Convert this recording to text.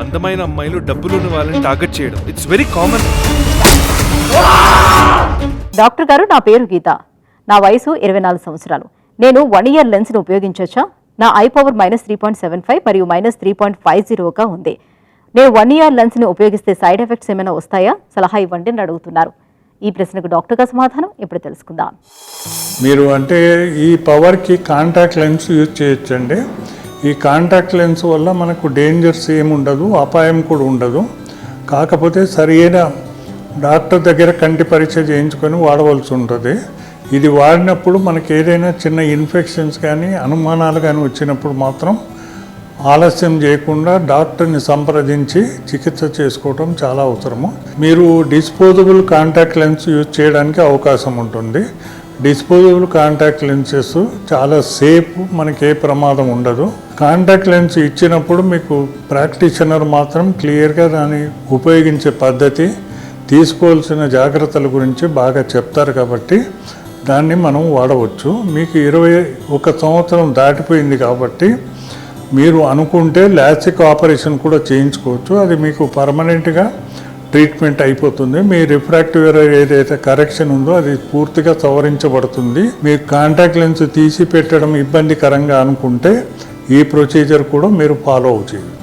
అందమైన అమ్మాయిలు డబ్బులున్న వాళ్ళని టార్గెట్ చేయడం ఇట్స్ వెరీ కామన్. డాక్టర్ గారు, నా పేరు గీత. నా వయసు 24 సంవత్సరాలు. నేను 1 ఇయర్ లెన్స్ ని ఉపయోగించొచ్చా? నా ఐ పవర్ -3.75 మరియు -3.50గా ఉంది. నేను 1 ఇయర్ లెన్స్ ని ఉపయోగిస్తే సైడ్ ఎఫెక్ట్స్ ఏమైనా వస్తాయా? సలహా ఇవ్వండి అని అడుగుతున్నారు. ఈ ప్రశ్నకు డాక్టర్ గారు సమాధానం ఇప్పుడు తెలుసుకుందాం. మీరు అంటే ఈ పవర్కి కాంటాక్ట్ లెన్స్ యూజ్ చేయొచ్చండి. ఈ కాంటాక్ట్ లెన్స్ వల్ల మనకు డేంజర్స్ ఏముండదు, అపాయం కూడా ఉండదు. కాకపోతే సరైన డాక్టర్ దగ్గర కంటి పరీక్ష చేయించుకొని వాడవలసి ఉంటుంది. ఇది వాడినప్పుడు మనకి ఏదైనా చిన్న ఇన్ఫెక్షన్స్ కానీ అనుమానాలు కానీ వచ్చినప్పుడు మాత్రం ఆలస్యం చేయకుండా డాక్టర్ని సంప్రదించి చికిత్స చేసుకోవటం చాలా అవసరము. మీరు డిస్పోజబుల్ కాంటాక్ట్ లెన్స్ యూజ్ చేయడానికి అవకాశం ఉంటుంది. డిస్పోజబుల్ కాంటాక్ట్ లెన్సెస్ చాలా సేఫ్, మనకి ఏ ప్రమాదం ఉండదు. కాంటాక్ట్ లెన్స్ ఇచ్చినప్పుడు మీకు ప్రాక్టీషనర్ మాత్రం క్లియర్గా దాన్ని ఉపయోగించే పద్ధతి, తీసుకోవాల్సిన జాగ్రత్తల గురించి బాగా చెప్తారు కాబట్టి దాన్ని మనం వాడవచ్చు. మీకు 21 సంవత్సరం దాటిపోయింది కాబట్టి మీరు అనుకుంటే లాసిక్ ఆపరేషన్ కూడా చేయించుకోవచ్చు. అది మీకు పర్మనెంట్గా ట్రీట్మెంట్ అయిపోతుంది. మీ రిఫ్రాక్టివ్ ఎర్రర్ ఏదైతే కరెక్షన్ ఉందో అది పూర్తిగా సవరించబడుతుంది. మీకు కాంటాక్ట్ లెన్స్ తీసి పెట్టడం ఇబ్బందికరంగా అనుకుంటే ఈ ప్రొసీజర్ కూడా మీరు ఫాలో చేయవచ్చు.